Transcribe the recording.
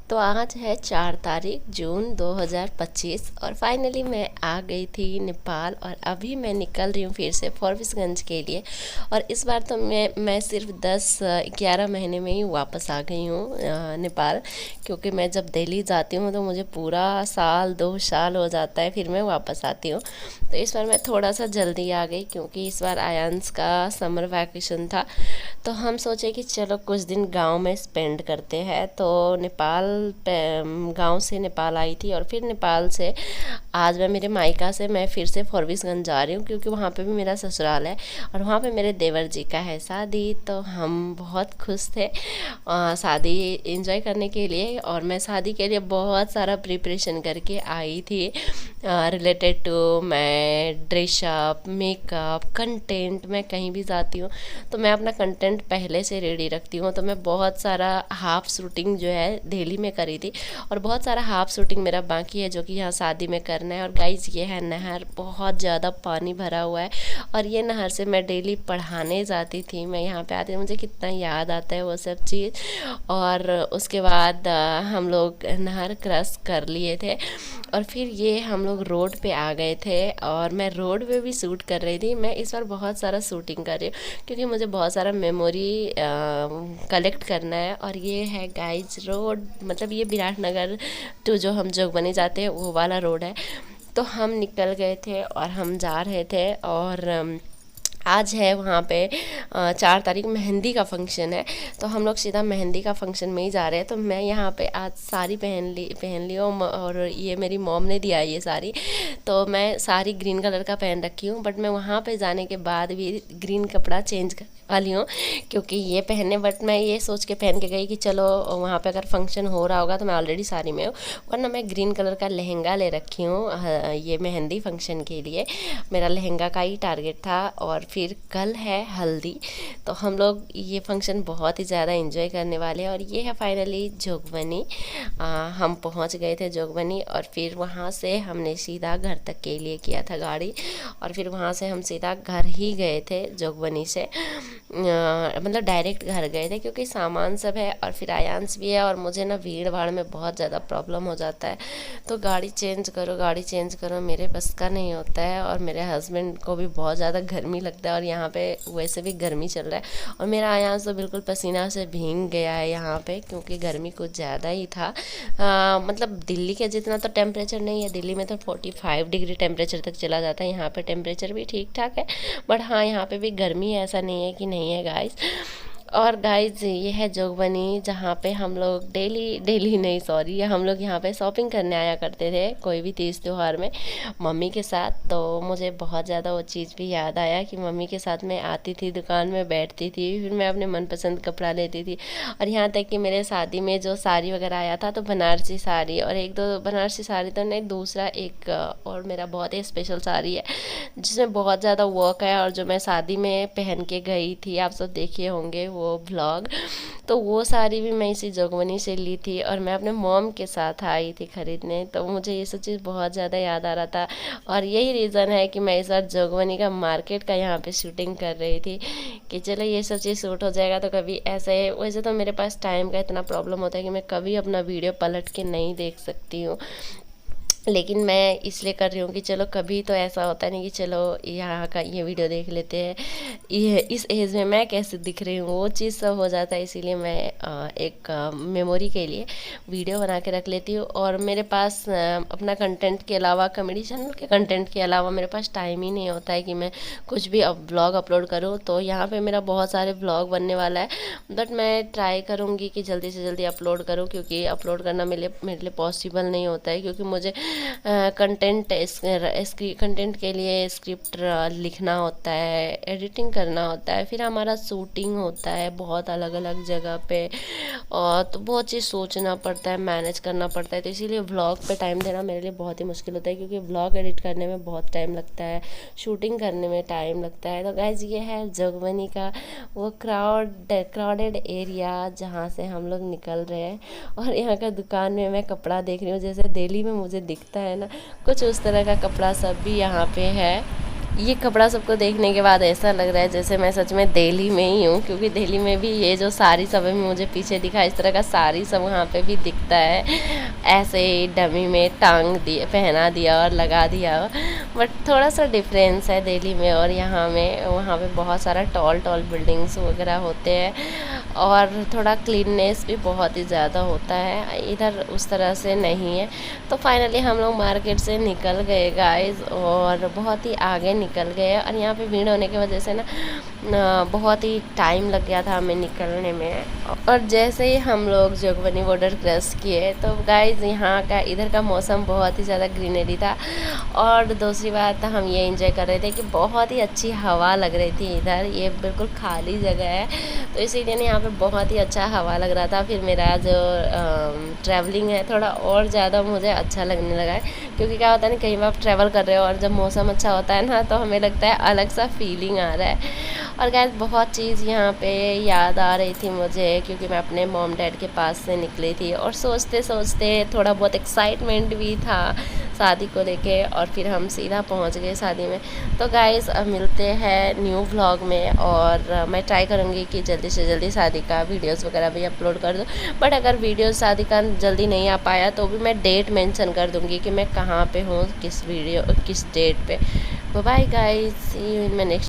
तो आज है 4 तारीख जून 2025 और फाइनली मैं आ गई थी नेपाल। और अभी मैं निकल रही हूँ फिर से फॉरबिसगंज के लिए। और इस बार तो मैं सिर्फ 10-11 महीने में ही वापस आ गई हूँ नेपाल। क्योंकि मैं जब दिल्ली जाती हूँ तो मुझे पूरा साल 2 साल हो जाता है, फिर मैं वापस आती हूँ। तो इस बार मैं थोड़ा सा जल्दी आ गई क्योंकि इस बार आयांश का समर वैकेशन था। तो हम सोचे कि चलो कुछ दिन गांव में स्पेंड करते हैं। तो नेपाल गांव से नेपाल आई थी और फिर नेपाल से आज मैं मेरे मायका से मैं फिर से फॉरबिसगंज जा रही हूँ क्योंकि वहाँ पे भी मेरा ससुराल है और वहाँ पे मेरे देवर जी का है शादी। तो हम बहुत खुश थे शादी एंजॉय करने के लिए। और मैं शादी के लिए बहुत सारा प्रिपरेशन करके आई थी रिलेटेड टू मैं ड्रेसअप मेकअप कंटेंट। मैं कहीं भी जाती हूँ तो मैं अपना कंटेंट पहले से रेडी रखती हूँ। तो मैं बहुत सारा हाफ शूटिंग जो है दिल्ली में करी थी और बहुत सारा हाफ शूटिंग मेरा बाकी है जो कि यहाँ शादी में करना है। और गाइज ये है नहर, बहुत ज़्यादा पानी भरा हुआ है और ये नहर से मैं डेली पढ़ाने जाती थी। मैं यहाँ पे आती थी, मुझे कितना याद आता है वो सब चीज़। और उसके बाद हम लोग नहर क्रॉस कर लिए थे और फिर ये हम लोग रोड पे आ गए थे और मैं रोड पे भी शूट कर रही थी। मैं इस बार बहुत सारा शूटिंग कर रही हूँ क्योंकि मुझे बहुत सारा मेमोरी कलेक्ट करना है। और ये है गाइज रोड, मतलब ये विराटनगर टू जो हम जोगबनी जाते हैं वो वाला रोड है। तो हम निकल गए थे और हम जा रहे थे और आज है वहाँ पे 4 तारीख मेहंदी का फंक्शन है। तो हम लोग सीधा मेहंदी का फंक्शन में ही जा रहे हैं। तो मैं यहाँ पे आज साड़ी पहन ली और ये मेरी मॉम ने दिया ये साड़ी। तो मैं साड़ी ग्रीन कलर का पहन रखी हूँ बट मैं वहाँ पे जाने के बाद भी ग्रीन कपड़ा चेंज करने वाली हूँ क्योंकि ये पहनने, बट मैं ये सोच के पहन के गई कि चलो वहाँ पे अगर फंक्शन हो रहा होगा तो मैं ऑलरेडी साड़ी में हूँ, वरना मैं ग्रीन कलर का लहंगा ले रखी हूँ ये मेहंदी फंक्शन के लिए। मेरा लहंगा का ही टारगेट था। और फिर कल है हल्दी। तो हम लोग ये फंक्शन बहुत ही ज़्यादा एंजॉय करने वाले हैं। और ये है फाइनली जोगबनी। हम पहुंच गए थे जोगबनी और फिर वहाँ से हमने सीधा घर तक के लिए किया था गाड़ी। और फिर वहाँ से हम सीधा घर ही गए थे जोगबनी से, मतलब डायरेक्ट घर गए थे क्योंकि सामान सब है और फिर आयांश भी है और मुझे ना भीड़ भाड़ में बहुत ज़्यादा प्रॉब्लम हो जाता है। तो गाड़ी चेंज करो मेरे बस का नहीं होता है। और मेरे हस्बैंड को भी बहुत ज़्यादा गर्मी लगता है और यहाँ पे वैसे भी गर्मी चल रहा है और मेरा आयांश तो बिल्कुल पसीना से भीग गया है यहाँ पे क्योंकि गर्मी कुछ ज़्यादा ही था। मतलब दिल्ली के जितना तो टेम्परेचर नहीं है, दिल्ली में तो 45 डिग्री टेम्परेचर तक चला जाता है। यहाँ पे टेम्परेचर भी ठीक ठाक है बट हाँ यहाँ पे भी गर्मी है, ऐसा नहीं है कि नहीं है गाइस। और गाइज ये है जोगबनी जहाँ पे हम लोग डेली नहीं सॉरी हम लोग यहाँ पे शॉपिंग करने आया करते थे कोई भी तीज त्यौहार में मम्मी के साथ। तो मुझे बहुत ज़्यादा वो चीज़ भी याद आया कि मम्मी के साथ मैं आती थी, दुकान में बैठती थी, फिर मैं अपने मनपसंद कपड़ा लेती थी। और यहाँ तक कि मेरे शादी में जो साड़ी वगैरह आया था तो बनारसी साड़ी और एक दो बनारसी साड़ी तो नहीं, दूसरा एक और मेरा बहुत ही स्पेशल साड़ी है जिसमें बहुत ज़्यादा वर्क है और जो मैं शादी में पहन के गई थी, आप सब देखे होंगे वो व्लॉग। तो वो साड़ी भी मैं इसी जोगबनी से ली थी और मैं अपने मॉम के साथ आई थी ख़रीदने। तो मुझे ये सब चीज़ बहुत ज़्यादा याद आ रहा था और यही रीज़न है कि मैं इस बार जोगबनी का मार्केट का यहाँ पे शूटिंग कर रही थी कि चलो ये सब चीज़ शूट हो जाएगा। तो कभी ऐसे वैसे तो मेरे पास टाइम का इतना प्रॉब्लम होता है कि मैं कभी अपना वीडियो पलट के नहीं देख सकती हूँ, लेकिन मैं इसलिए कर रही हूँ कि चलो कभी तो ऐसा होता नहीं कि चलो यहाँ का ये वीडियो देख लेते हैं, ये इस एज में मैं कैसे दिख रही हूँ, वो चीज़ सब हो जाता है। इसीलिए मैं एक मेमोरी के लिए वीडियो बना के रख लेती हूँ। और मेरे पास अपना कंटेंट के अलावा, कॉमेडी चैनल के कंटेंट के अलावा मेरे पास टाइम ही नहीं होता है कि मैं कुछ भी व्लॉग अपलोड करूँ। तो यहाँ पर मेरा बहुत सारे व्लॉग बनने वाला है बट मैं ट्राई करूँगी कि जल्दी से जल्दी अपलोड करूँ क्योंकि अपलोड करना मेरे लिए पॉसिबल नहीं होता है क्योंकि मुझे कंटेंट के लिए स्क्रिप्ट लिखना होता है, एडिटिंग करना होता है, फिर हमारा शूटिंग होता है बहुत अलग अलग जगह पे और तो बहुत चीज़ सोचना पड़ता है, मैनेज करना पड़ता है। तो इसीलिए व्लॉग पे टाइम देना मेरे लिए बहुत ही मुश्किल होता है क्योंकि व्लॉग एडिट करने में बहुत टाइम लगता है, शूटिंग करने में टाइम लगता है। तो गाइज ये है जोगबनी का वो क्राउडेड एरिया जहाँ से हम लोग निकल रहे हैं। और यहाँ का दुकान में मैं कपड़ा देख रही हूँ जैसे दिल्ली में मुझे दिखता है ना, कुछ उस तरह का कपड़ा सब भी यहाँ पे है। ये कपड़ा सबको देखने के बाद ऐसा लग रहा है जैसे मैं सच में दिल्ली में ही हूँ, क्योंकि दिल्ली में भी ये जो साड़ी सब है मुझे पीछे दिखा, इस तरह का साड़ी सब वहाँ पे भी दिखता है। ऐसे ही डमी में टांग दिया, पहना दिया और लगा दिया। बट थोड़ा सा डिफरेंस है दिल्ली में और यहाँ में। वहाँ पे बहुत सारा टॉल टॉल बिल्डिंग्स वगैरह होते हैं और थोड़ा क्लीननेस भी बहुत ही ज़्यादा होता है, इधर उस तरह से नहीं है। तो फाइनली हम लोग मार्केट से निकल गए गाइस और बहुत ही आगे निकल गए, और यहाँ पे भीड़ होने की वजह से ना बहुत ही टाइम लग गया था हमें निकलने में। और जैसे ही हम लोग जोगबनी बॉर्डर क्रॉस किए तो गाइस यहाँ का इधर का मौसम बहुत ही ज़्यादा ग्रीनरी था, और दूसरी बात हम ये एंजॉय कर रहे थे कि बहुत ही अच्छी हवा लग रही थी इधर। ये बिल्कुल खाली जगह है तो इसीलिए यहाँ पर बहुत ही अच्छा हवा लग रहा था। फिर मेरा जो ट्रैवलिंग है थोड़ा और ज़्यादा मुझे अच्छा लगने लगा है, क्योंकि क्या होता है ना, कई बार ट्रैवल कर रहे हो और जब मौसम अच्छा होता है ना तो हमें लगता है अलग सा फीलिंग आ रहा है। और गाइस बहुत चीज़ यहाँ पे याद आ रही थी मुझे, क्योंकि मैं अपने मॉम डैड के पास से निकली थी और सोचते सोचते थोड़ा बहुत एक्साइटमेंट भी था शादी को लेके, और फिर हम सीधा पहुँच गए शादी में। तो गाइस अब मिलते हैं न्यू व्लॉग में, और मैं ट्राई करूँगी कि जल्दी से जल्दी शादी का वीडियोस वगैरह भी अपलोड कर दूँ। बट अगर वीडियो शादी का जल्दी नहीं आ पाया तो भी मैं डेट मेंशन कर दूँगी कि मैं कहाँ पे हूँ, किस डेट पे। Bye guys, see you in my next